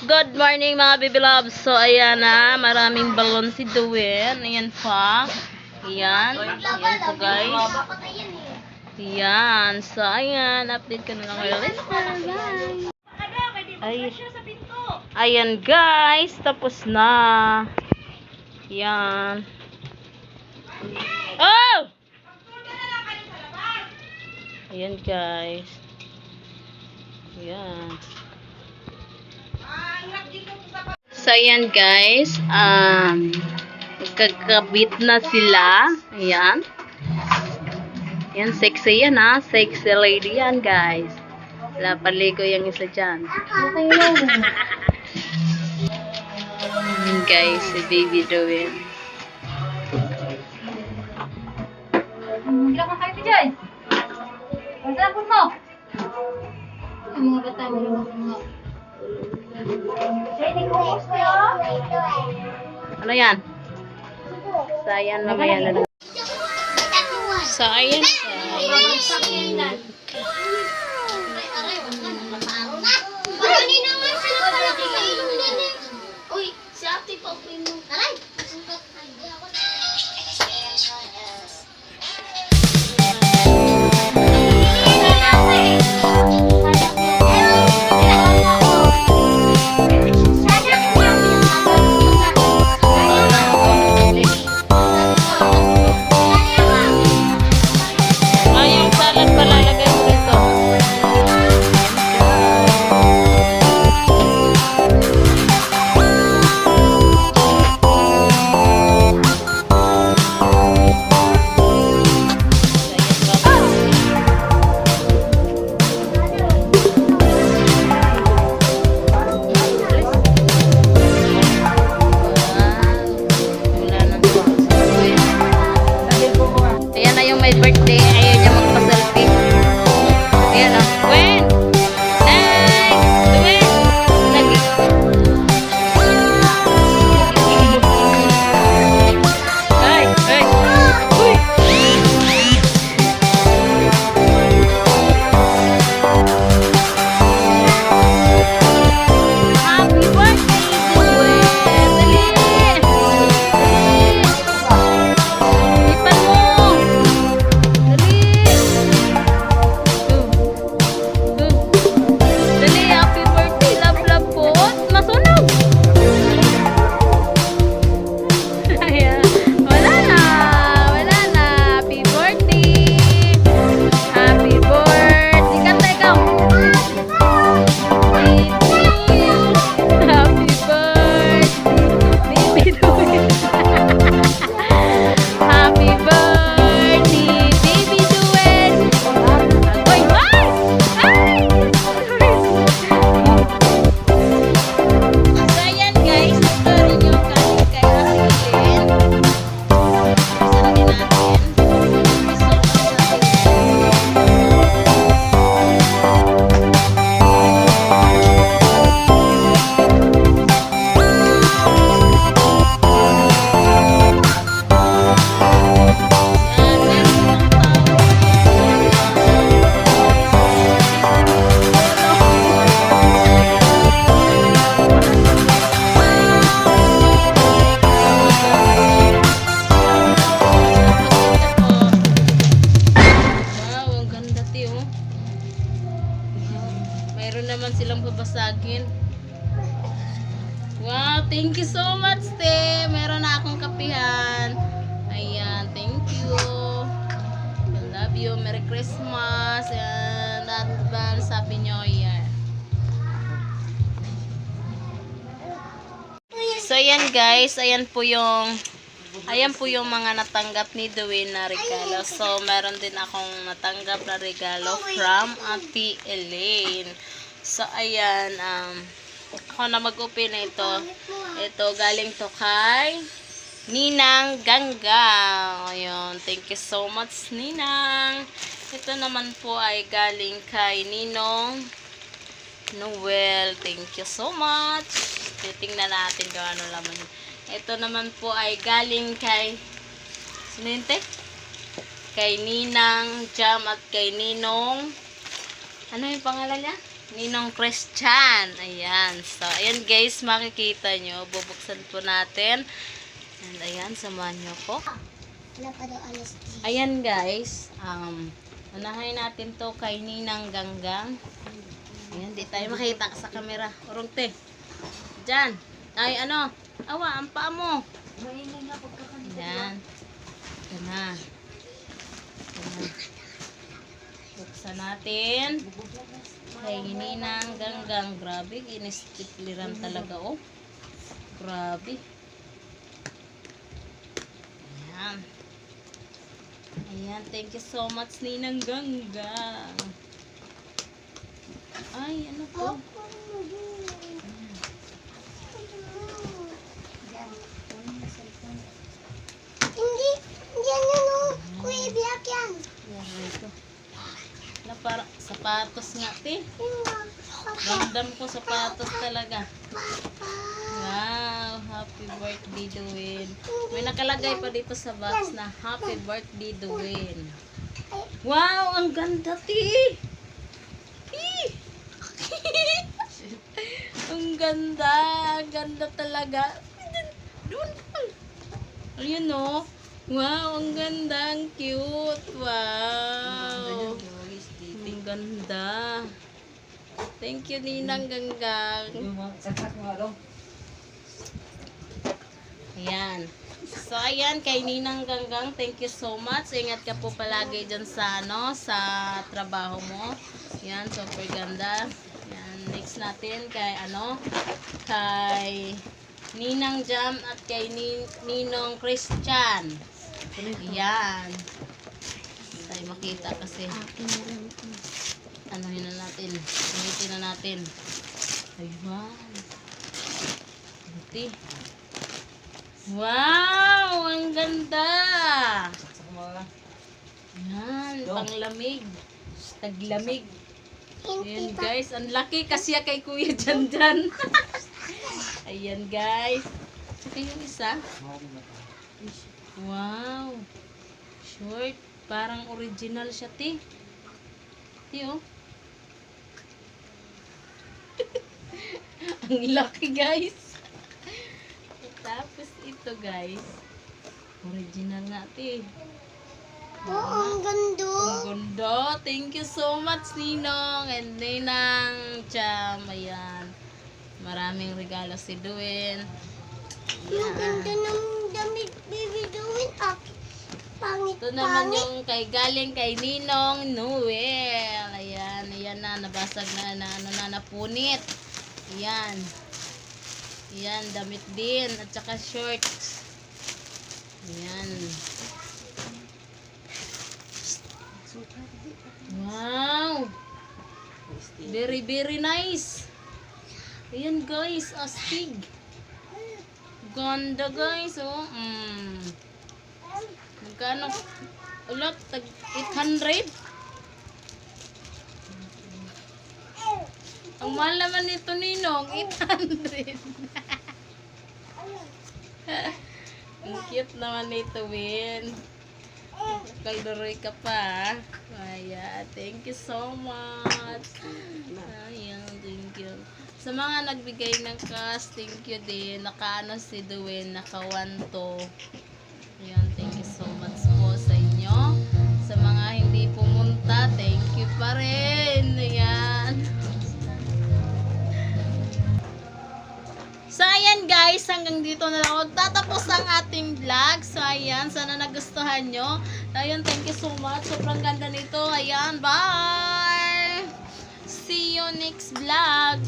Good morning mga baby loves. So ayan na, maraming balon si Duwin. Ayan pa. Ayan. Ayan po guys. Ayan. So ayan, update ko na lang kayo. Ayan guys, tapos na. Ayan. Oh! Ayan guys. Ayan. So, ayan guys. Magkakabit na sila. Ayan. Ayan, sexy yan ha. Sexy lady yan guys. Wala paligo yung isa dyan. Ayan guys, si baby Duwin. Kailan ka kayo dyan? Ang telefon mo? Ang mga bata mo yung mga... Ano yan? So, ayan mamaya na lang. So, ayan guys. Uy, si ate pa po yung... Aray! May birthday, ayaw niya magpa-selfie. Ayan o. Gwen! Nice! Gwen! Lagi. Ay! Ay! Uy! Happy birthday, Gwen! Dali! Ipan mo! Dali, happy birthday, love po. Masunog. Ayan. Wala na. Happy birthday. Happy birthday. Kanta ikaw. Happy birthday. Baby Duwin. Happy birthday, baby Duwin. Agoy, ay! Ay! So, ayan guys, ito rin yung kanin kay Atilin. Sarap din natin. Gusto ko sa wow, ang ganda tiyo. Mayroon naman silang babasagin. Wow, thank you so much, te. Meron na akong kapihan. Ayan, thank you. I love you. Merry Christmas and advance Happy New Year. So, ayan guys, ayan po yung mga natanggap ni Duwin na regalo. So, meron din akong natanggap na regalo from Ate Elaine. So, ayan, ako na mag-open na ito. Ito, galing to kay Ninang Gangga. Ayun, thank you so much, Ninang. Ito naman po ay galing kay Ninong Noel. Thank you so much. Titingnan natin kung ano laman. Ito naman po ay galing kay Sininte? Kay Ninang Jam at kay Ninong, ano yung pangalan niya? Ninong Christian. Ayan. So, ayan guys, makikita nyo. Bubuksan po natin. And ayan, samahan nyo ko. Wala pa daw alas 10. Ayan guys, unahin natin to kay Ninang Ganggang. Ayan, di tayo makita sa camera. Urong te. Diyan. Ay, ano? Awa, ang paa mo. Ayan. Ito na. Ito na. Buksan natin. Kay Ninang Ganggang. Grabe, ginestipliran talaga, oh. Grabe. Ayan. Ayan, thank you so much, Ninang Ganggang. Ay, ano to? Hindi yan yun o. Kuya, black yan. Ayan, ito. Na parang sapatos nga, te. Hindi. Ramdam ko sapatos talaga. Wow, happy birthday, Duwin. May nakalagay pa dito sa box na happy birthday, Duwin. Wow, ang ganda, te. Ang ganda. Ang ganda talaga. Doon. Ayun, no? Wow, ang ganda. Ang cute. Wow. Ang ganda. Thank you, Ninang Ganggang. Ayan. So, ayan, kay Ninang Ganggang, thank you so much. Ingat ka po palagi dyan sa, sa trabaho mo. Ayan, super ganda. Ayan, next natin kay, kay Ninang Jam at kay Ninong Christian. Ayan. Hindi tayo makita kasi. Anuhin na natin. Initin na natin. Ayun. Iti. Wow! Ang ganda! Yan. Panglamig. Taglamig. Ayan guys. Ang laki kasi kay Kuya Janjan. Ayan guys. Saka yung isa. Wow. Short. Parang original siya, ti. Ti, oh. Ang laki guys. Tapos ito guys, original nga ito. Oo, ang ganda. Ang ganda. Thank you so much, Ninong and Ninang Jam. Ayan. Maraming regalo si Duwin. Yung ganda ng damit, baby, doing up. Pangit, Ito naman yung galing kay Ninong Noel. Ayan, ayan na, nabasag na, napunit. Ayan. Ayan, damit din. At saka shorts. Ayan. Wow! Very, very nice. Ayan guys, astig. Ganda guys, oh. Magkano? Ulat, tag 800. Ang mahal naman nito, Ninong, 800. Ang cute naman nito, Win. Kalduroy ka pa. Ayan, thank you so much. Ayan, thank you. Sa mga nagbigay ng cash, thank you din. Nakaano si Duwin, naka-1-2. Ayan, thank you so much po sa inyo. Sa mga hindi pumunta, thank you pa rin. Ayan. So, ayan guys, hanggang dito na lang magtatapos ang ating vlog. So, ayan, sana nagustuhan nyo. Ayan, thank you so much. Sobrang ganda nito. Ayan, bye! See you next vlog.